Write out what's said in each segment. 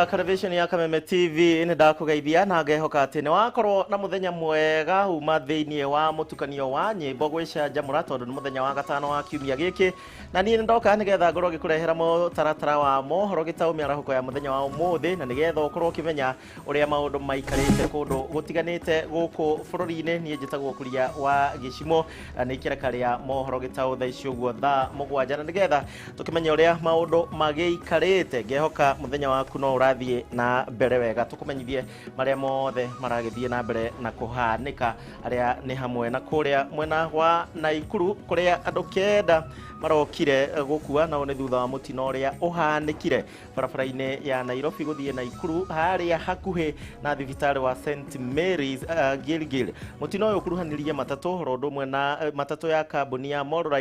wa television ya Kameme TV ni ndakugeithia na ngehoka ati ni wakorwo na muthenya mwega uma thiini wa mutukanio wa nyimbo gwicanja tondu ni muthenya wa gatano wa kiumia giki na ni ndoka nigetha ngorwo gikurehera mutaratara wa mohoro gitau miarahuko ya muthenya wa umuthi na nigetha ukorwo kimenya uria maundu maikarite kundu gutiganite guku bururi-ini ni njitagwo Kuria wa Gichimu ni kireka ria mohoro gitau thaa ici uguo thaa 7 na nigetha tukimenya uria maundu magiikarite ngehoka muthenya waku no urathie na mbere wega tukumenyithie maria mothe maragithie na mbere na kuhanika aria ni hamwe na kuria mwena wa Naikuru kuria andu kenda marokire gukua nao ni thutha wa mutino uria uhanikire barabara-ini ya Nairobi guthie Naikuru haria hakuhi na thibitari wa St Mary's Gilgil. Mutino uyu kuruhanirie matatu rondo mwe na matatu ya kambuni ya Mohoro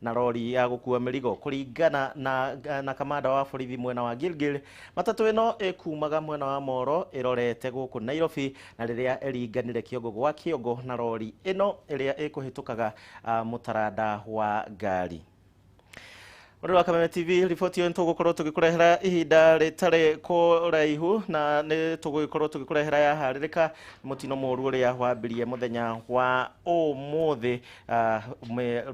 na lori ya gukua mirigo kuringana na kamanda wa borithi mwena wa Gilgil. Matatu ino ekumaga mwena wa Mohoro irorete guku Nairobi na riria eringanire kiongo gwa kiongo na lori ino iria ekuhitukaga mutaranda wa ngari. Mohoro wa Kameme TV ripoti yo ntugukorwo tugikurehera ihinda ritare kuraihu na ni tugukorwo tugikurehera ya haririka mutino moru uria wambirie muthenya wa umuthi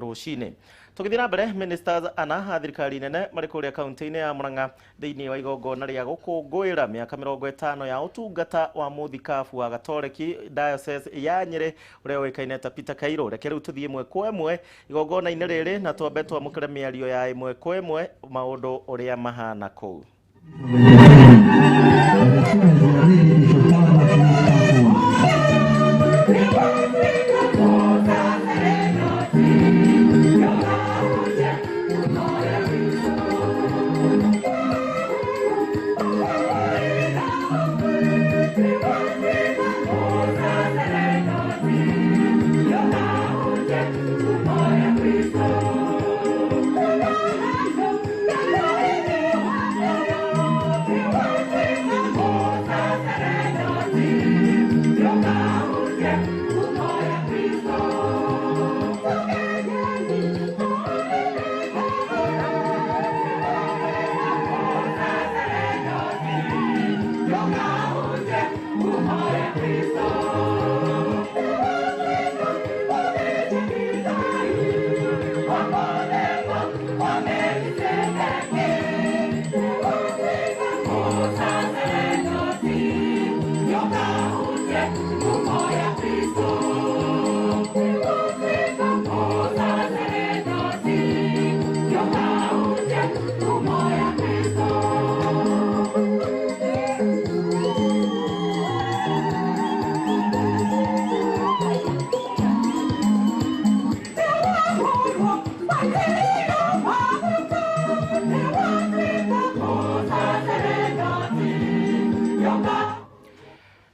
rucini. Tukithira mbere ministers ana thirikari nene mari kuria kaunti-ini ya Murang'a thiini wa igongona ria gukungwira miaka 50 ya utungata wa muthikabu wa Gatoreki diocese ya Nyeri uria wikaine ta Peter Kairo. Reke riu tuthie imwe kwa imwe igongona-ini riri na twambe twamukire miario ya imwe kwa imwe maundu uria mahana kuu.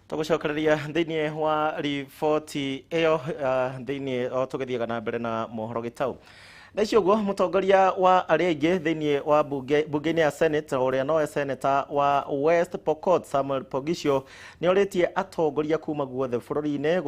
Tugucokereria thiini wa riboti iyo thiini o tugithiaga na mbere na mohoro gitau. Naicio guo mutongoria wa aria aingi thiini wa bunge-ini ya Senate uria no senator wa West Pokot Samuel Pogisho ni oritie atongoria kuma guothe bururi-ini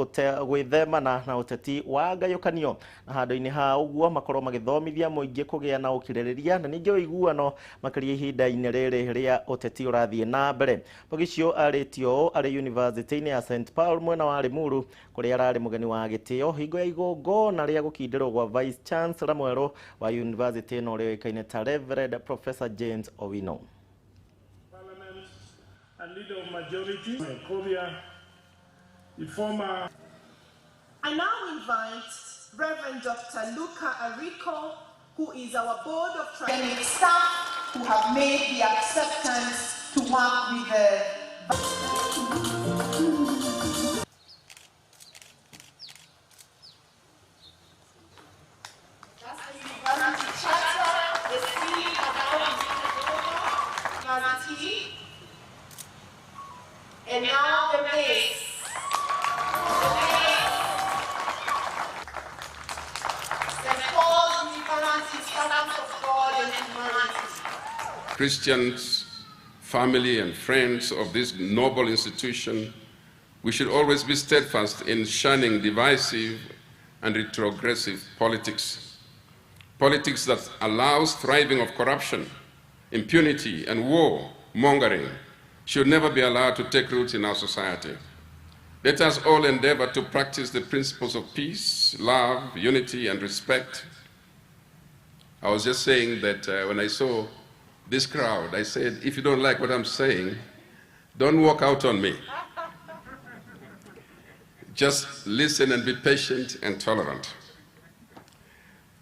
gwithemana na uteti wa ngayukanio na handu-ini ha uguo makorwo magithomithia muingi kugia na ukiririria na ningi uiguano makiria ihinda-ini riri ria uteti urathie na mbere. Pogisho aritio ari university-ini ya St Paul mwena wa Limuru kuria arari mugeni wa gitio hingo ya igongona ria gukindirwo gwa vice chancellor mweru wa university no rekaine ta Reverend Professor James Owino. Parliament and leader of majority Kuria, the former. I now invite Reverend Dr. Ukireherwo, who is our board of training staff who have made the acceptance to work with the and now the base. Christians, family and friends of this noble institution, we should always be steadfast in shunning divisive and retrogressive politics. Politics that allows thriving of corruption, impunity and war mongering should never be allowed to take root in our society. Let us all endeavor to practice the principles of peace, love, unity, and respect. I was just saying that when I saw this crowd, I said, if you don't like what I'm saying, don't walk out on me. Just listen and be patient and tolerant.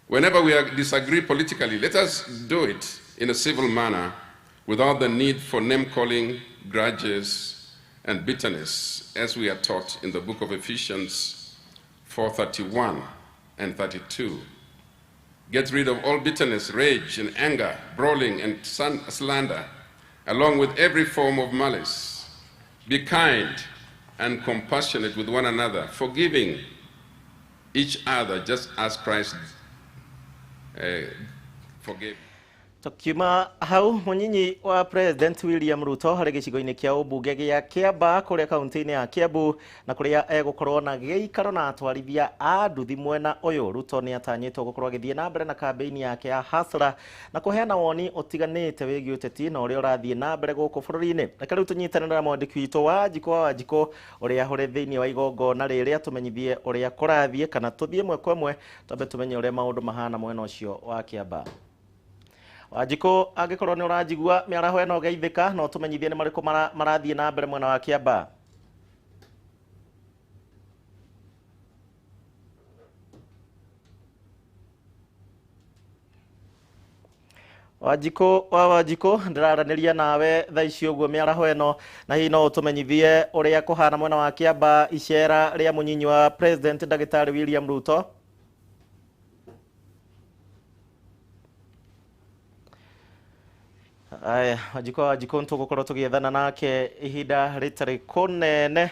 Whenever we disagree politically, let us do it in a civil manner without the need for name-calling, grudges, and bitterness, as we are taught in the book of Ephesians 4:31 and 32. Get rid of all bitterness, rage, and anger, brawling, and slander, along with every form of malice. Be kind and compassionate with one another, forgiving each other just as Christ forgave. Tukiuma hau munyinyi wa President William Ruto hari gicigo-ini kia ubunge gia Kiamba kuria kaunti-ini ya Kiambu na kuria egukorwo na giikaro na atwarithia a nduthi mwena uyu. Ruto ni atanyitwo gukorwo agithie na mbere na kampeini yake ya hasra na kuheana woni utiganite wigi uteti na uria urathie na mbere guku bururi-ini. Reke riu tunyitanire na mwandiki witu wa Jiko uria hore thiini wa igongona riria tumenyithie uria kurathie kana tuthie mwe kwa mwe twambe tumenye uria maundu mahana mwena ucio wa Kiamba. Wajiko agikorwo ni urajigua miaraho eno geithika no tumenyithie ni mariku marathie na mbere mwena wa Kiamba. Wajiko ndiraraniria nawe thaa icio guo miaraho eno na hi no tumenyithie uria kuhana mwena wa Kiamba icera ria munyinyi wa President Dagitari William Ruto. Aya, Wajiko ntugukorwo tugiethana nake ihinda ritari kunene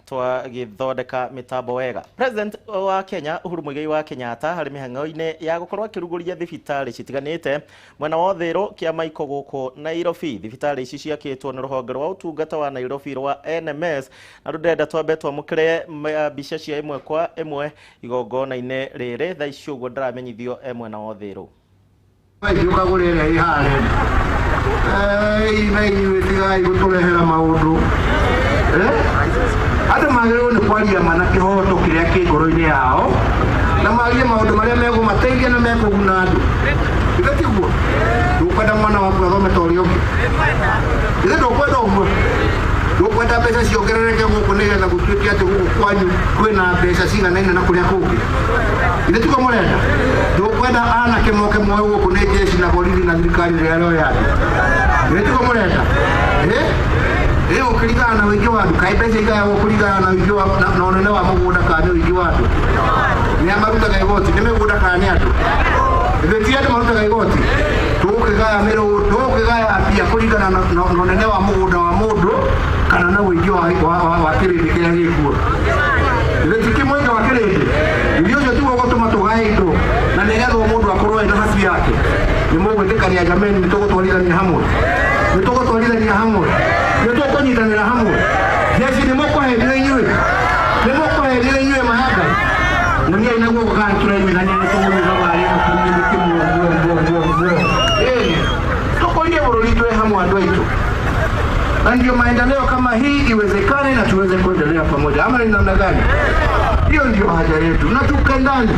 twagithondeka mitambo wega. President wa Kenya Uhuru Muigai wa Kenyatta hari mihang'o-ini ya gukorwo akiruguria thibitari citiganite mwena wa thiro kia maiko guku Nairobi. Thibitari ici ciakitwo ni ruhonge rwa utungata wa Nairobi rwa NMS na rudenda twambe twamukire mbica cia imwe kwa imwe igongona-ini riri thaa ici uguo ndiramenyithio mwena wa thiro. Yuka gurere ihare imenywe tigai guturehera maundu ata magero ni kwaria mana kihoto kiria kigoro-ini yao na maria maundu maria mego mateithia na meko guna andu igatiguo dukwenda mwana waku athome tori oki ile ndokwenda umwe dukwenda mbeca ciongerereke guku nigetha gutuikia ati guku kwanyu kwina mbeca ciganaine na kuria kungi ile tuko murenda dukwenda ana kemoke moyo guku ni jeshi na borithi na thirikari ria roho yake ile tuko murenda ukirigana na wingi wa andu kai mbeca igayagwo kurigana na wingi wa na unene wa mugunda kana wingi wa andu ni amarutaga igoti ni migunda kana ni andu ile ti andu marutaga igoti tukigaya mero tukigaya apia kurigana na unene wa mugunda wa mundu kana na wingi wa kirindi kiria gikuo ile ti kimwenga wa kirindi ndio ndio tu gutuma tugaye indo na nigetha mundu akorwo ena hafi yake ni mugwitikania jameni nitugutwarithania hamwe nitugutwarithania hamwe nitukunyitanira hamwe jeshi ni mukuhendire inyuĩ mahanga munia inaguo gukana turaimithania nitugumiga bari tukurie bururi twe hamwe andu aitu na ndio maendeleo kama hii iwezekane na tuweze kuendelea pamoja. Ama ni namna gani? Hiyo ndio haja yetu na tukendane.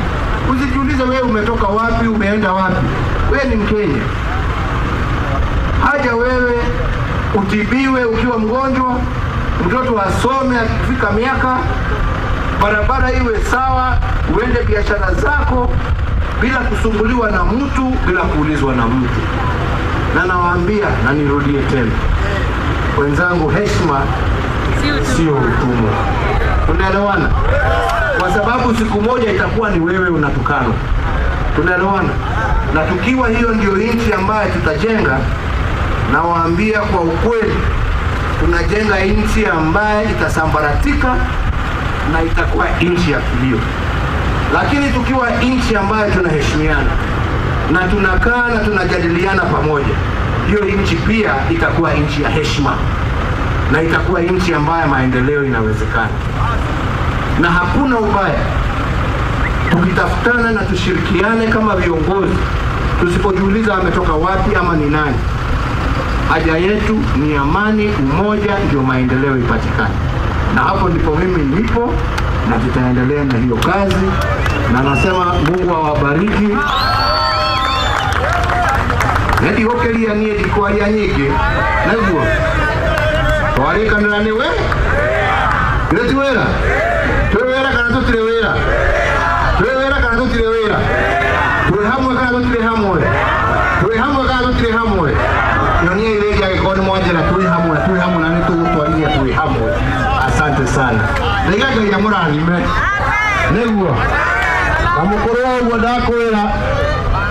Usijiulize wewe umetoka wapi, umeenda wapi. Wewe ni Mkenya. Haja wewe utibiwe ukiwa mgonjwa, mtoto asome akifika miaka, barabara iwe sawa, uende biashara zako bila kusumbuliwa na mtu, bila kuulizwa na mtu. Na nawaambia na nirudie tena, wenzangu, heshima sio utumwa. Tunaelewana? Kwa sababu siku moja itakuwa ni wewe unatukana. Tunaelewana? Na tukiwa hiyo ndio nchi ambayo tutajenga, na waambia kwa ukweli, tunajenga nchi ambayo itasambaratika na itakuwa nchi ya kilio. Lakini tukiwa nchi ambayo tunaheshimiana na tunakaa na tunajadiliana pamoja, hiyo nchi pia itakuwa nchi ya heshima na itakuwa nchi ambayo maendeleo inawezekana. Na hakuna ubaya tukitafutana na tushirikiane kama viongozi, tusipojiuliza ametoka wapi ama ni nani. Haja yetu ni amani, umoja, ndio maendeleo ipatikane. Na hapo ndipo mimi nipo na tutaendelea na hiyo kazi, na nasema Mungu awabariki. Ndio hokelia nie dikwaria nyingi naguo twarĩkanĩra nĩ we gĩti wĩra twĩ wĩra kana tũtirĩ wĩra twĩ wĩra kana tũtirĩ wĩra twĩ hamwe kana tũtirĩ hamwe twĩ hamwe kana tũtirĩ hamwe nyonia ile ya gĩkoni mwanjĩra twĩ hamwe na nĩtũgũtwarithia twĩ hamwe. Asante sana nĩgaga ya mũrathime nĩguo na mũkũrũ ũguo ndakwĩra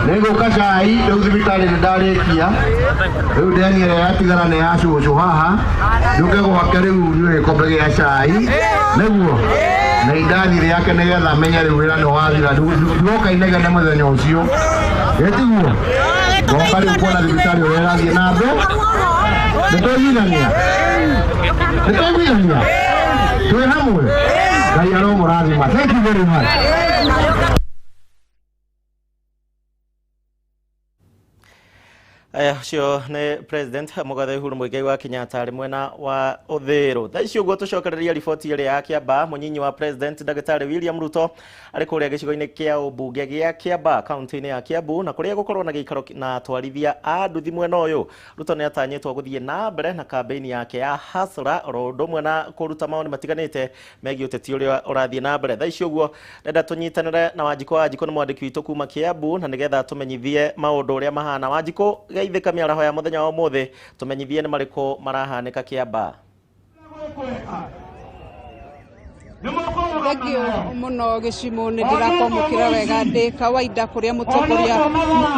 nego kacai rĩu thibitarĩ ndarĩkia rĩu Daniel yatigara nĩ yacucu haha nduke gwake rĩu nĩ gĩkombe gĩa cai nĩguo na indathire yake nĩgetha amenye rĩu wĩra nĩ wathira nduoka inegene mũthenya ũcio gĩtiguo goka rĩu kuona thibitarĩ ũrĩa ĩrathiĩ na mbere nĩtũiguithania twĩ hamwe Ngai aromũrathima. Thank you very much. Cio nĩ President Mũgathe Uhuru Mũigai wa Kenyatta arĩ mwena wa ũthĩĩro. Thaa ici ũguo tũcokereria riboti ĩrĩa ya Kĩamba. Mũnyinyi wa President Ndagĩtarĩ William Ruto arĩ kũrĩa gĩcigo-inĩ kĩa ũmbunge gĩa Kĩamba kaunti-inĩ ya Kiambu, na kũrĩa gũkorwo na gĩikaro na atwarithia a nduthi mwena ũyũ. Ruto nĩ atanyĩtwo gũthiĩ na mbere na kambĩini yake ya Hustler oro ũndũ ũmwe na kũruta maũndũ matiganĩte megiĩ ũteti ũrĩa ũrathiĩ na mbere. Thaa ici ũguo ndenda tũnyitanĩre na Wanjikũ. Wanjikũ nĩ mwandĩki witũ kuma Kiambu na nĩgetha tũmenyithie maũndũ ũrĩa mahana. Wanjikũ, geithĩka mĩaraho ya mũthenya wa ũmũthĩ, tũmenyithie nĩ marĩkũ marahanĩka Kĩamba. Thengio mũno Gichimu, nĩ ndĩrakwamũkĩra wega ndĩ kawaida kũrĩa mũtongoria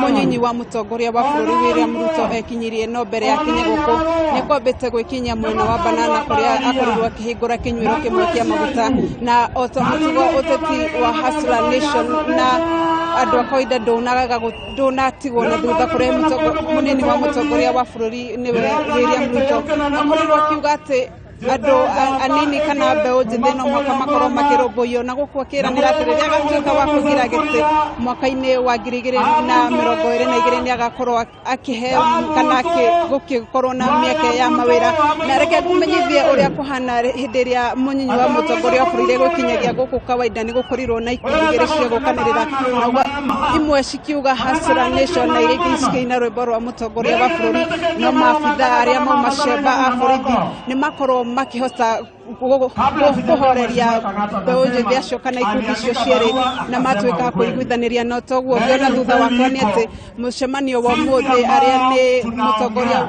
mũnyinyi wa mũtongoria wa bũrũri William Ruto ekinyirie no mbere ya kinye gũkũ nĩ kwambĩte gwĩkinyia mwena wa Banana kũrĩa akorirwo akĩhingũra kĩnyuĩro kĩmwe kĩa maguta na mũtugo ũteti wa Hustler Nation na andũ a kawaida ndũnatigwo na thutha kũrĩa mũnini wa mũtongoria wa bũrũri nĩwe William Ruto akorirwo akiuga atĩ andũ anini kana mbeũ njĩthĩ no mwaka makorwo makĩrũmbũiyo na gũkũ akĩranĩra atĩ rĩrĩa agatuĩka wa kũingĩra gĩtĩ mwaka-inĩ wa 2022 nĩ agakorwo akĩheo kana gũgĩkorwo na mĩeke ya mawĩra. Na reke ngũmenyithie ũrĩa kũhana hĩndĩ ĩrĩa mũnyinyi wa mũtongoria wa bũrũri gũkinyagia gũkũ kawaida nĩ gũkorirwo na ikundi igĩrĩ cia gũkanĩrĩra, imwe cikiuga Hustler Nation na iria ingĩ cikĩina rwĩmbo rwa mũtongoria wa bũrũri, no maabitha arĩa mauma cemba a borithi nĩ makorwo makihota kuhoreria mbeũ njĩthĩ acio kana ikundi icio cierĩ na matuĩka kũiguithanĩria. No toguo ngĩona thutha wakwa nĩ atĩ mũcemanio wa ũmũthĩ arĩa nĩ mũtongoria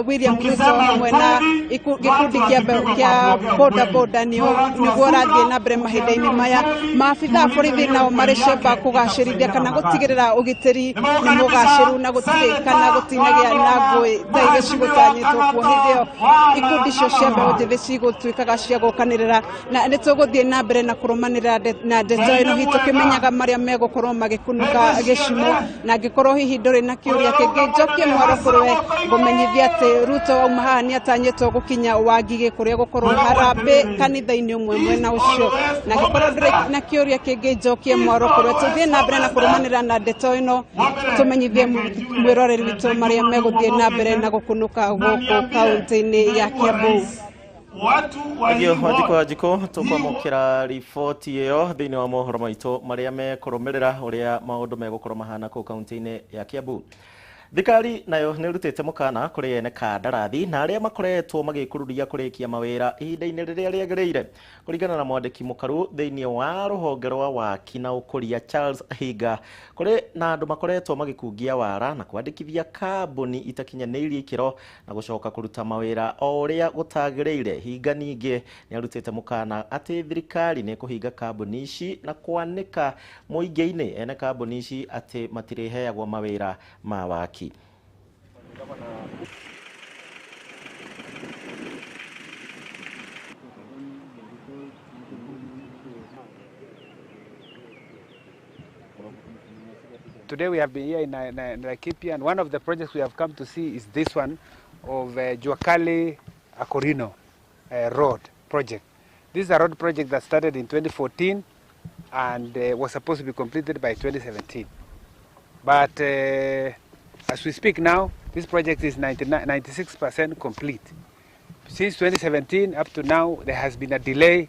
William Ruto hamwe na gĩkundi kĩa boda boda nĩguo ũrathiĩ na mbere mahinda-inĩ maya. Maabitha a borithi nao marĩ cemba kũgacĩrithia kana gũtigĩrĩra ũgitĩri nĩ mũgacĩru na gũtirĩ kana gũtinagĩa na ngũĩ ta iria cigũtanyĩtwo kuo hĩndĩ ĩyo ikundi icio cia mbeũ njĩthĩ cigũtuĩkaga cia gũkanĩrĩra. Na nĩ tũgũthiĩ na mbere na kũrũmanĩrĩra na ndeto ĩno hihi tũkĩmenyaga marĩa megũkorwo magĩkunũka Gichimu, na angĩkorwo hihi ndũrĩ na kĩũria kĩngĩ njokie mwaro kũrwe ngũmenyithia atĩ Ruto wauma haha nĩ atanyĩtwo gũkinya Wangigĩ kũrĩa gũkorwo harambĩ kanitha-inĩ ũmwe mwena ũcio, na angĩkorwo ndũrĩ na kĩũria kĩngĩ njokie mwaro kũrwe tũthiĩ na mbere na kũrũmanĩrĩra na ndeto ĩno tũmenyithie mwĩroreri witũ marĩa megũthiĩ na mbere na gũkunũka gũkũ kaunti-inĩ ya Kiambu. Wanjikũ tũkwamũkĩra riboti ĩyo thĩinĩ wa mohoro maitũ marĩa mekũrũmĩrĩra ũrĩa maũndũ megũkorwo mahana kũu kaunti-inĩ ya Kiambu. Thirikari nayo nĩ ĩrutĩte mũkana kũrĩ ene kandarathi na arĩa makoretwo magĩkururia kũrĩkia mawĩra ihinda-inĩ rĩrĩa rĩagĩrĩire. Kũringana na mwandĩki mũkaru thĩinĩ wa rũhonge rwa waki na ũkũria Charles Higa, kũrĩ na andũ makoretwo magĩkungia wara na kwandĩkithia kambuni itakinyanĩirie ikĩro na gũcoka kũruta mawĩra o ũrĩa gũtagĩrĩire. Higa ningĩ nĩ arutĩte mũkana atĩ thirikari nĩ kũhinga kambuni ici na kwanĩka mũingĩ-inĩ ene kambuni ici atĩ matirĩheagwo mawĩra ma waki. Today we have been here in Laikipia, and one of the projects we have come to see is this one of Juakali Akorino road project. This is a road project that started in 2014 and was supposed to be completed by 2017. But as we speak now, This project is 96% complete. Since 2017 up to now, there has been a delay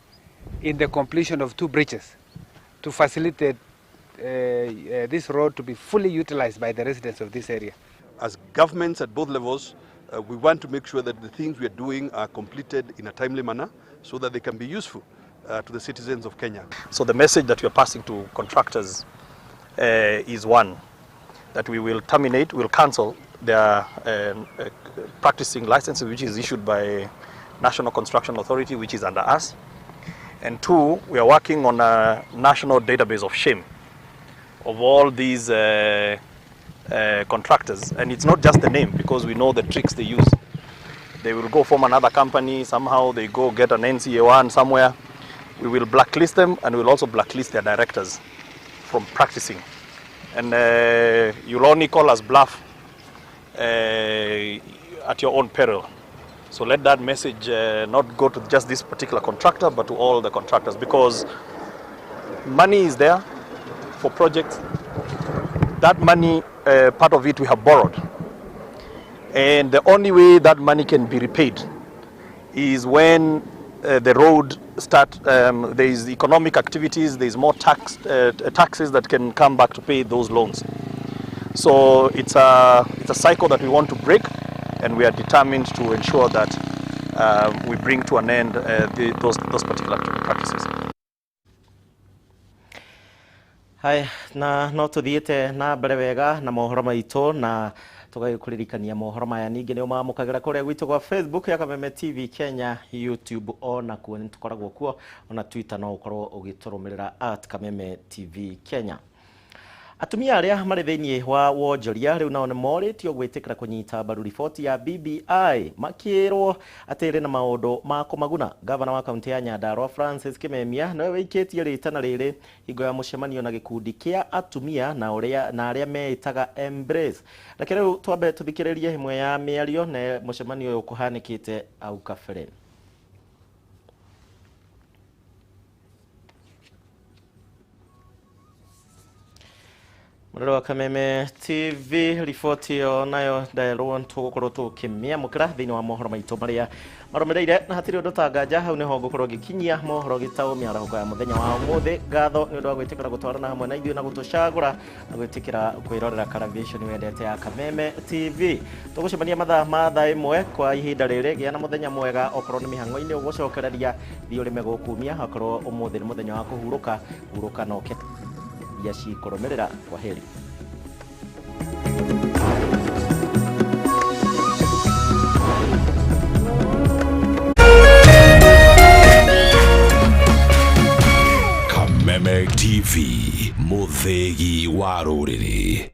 in the completion of 2 bridges to facilitate this road to be fully utilized by the residents of this area. As governments at both levels, we want to make sure that the things we are doing are completed in a timely manner so that they can be useful to the citizens of Kenya. So the message that we are passing to contractors is one, that we will terminate, we'll cancel their practicing licenses, which is issued by National Construction Authority, which is under us. And 2, we are working on a national database of shame of all these contractors. And it's not just the name, because we know the tricks they use. They will go form another company, somehow they go get an NCA1 somewhere. We will blacklist them, and we'll also blacklist their directors from practicing. And you'll only call us bluff at your own peril. So let that message not go to just this particular contractor, but to all the contractors, because money is there for projects. That money, part of it we have borrowed. And the only way that money can be repaid is when the road there is economic activities, there is more taxes that can come back to pay those loans. So it's a cycle that we want to break, and we are determined to ensure that we bring to an end those particular practices. Hai na no tuthiite na mbere wega na mohoro maitu na tugaikuririkania mohoro maya ningi ni mamukagira kuria gwitu kwa Facebook ya Kameme TV Kenya, YouTube ona kuo ni tukoragwo kuo, ona Twitter no ukorwo ugiturumirira @Kameme TV Kenya. Atumia aria mari thiini wa wonjoria riu nao ni moritio gwitikira kunyita mbaru riboti ya BBI makirwo atiri na maundu ma kumaguna. Gavana wa kaunti ya Nyandarua Francis Kimemia no weikitie ritana riri hingo ya mucemanio na gikundi kia atumia na aria meitaga Embrace. Lakini riu twambe tuthikiririe imwe ya miario na mucemanio uyu kuhanikite au kabere. Mohoro wa Kameme TV riboti yo nayo ndairwo tugukorwo tukimia mukira thiini wa mohoro maitu maria maromereire na hatiri undu tanganja hau niho ngukorwo gikinyia mohoro gitau miarahoko ya muthenya wa umuthi. Ngatho ni undu wa gwitikira gutwarana hamwe na ithuĩ na gutucagura na gwitikira kwirorera television wendete ya Kameme TV. Tugucemania mathaa ma thaa imwe kwa ihinda riri. Gia na muthenya mwega okorwo ni mihango-ini ugucokereria thio rimegukumia okorwo umuthi ni muthenya wa kuhuruka no ke ya cikoromerera. Kwa heri. Kameme TV, muthegi wa rũrĩrĩ.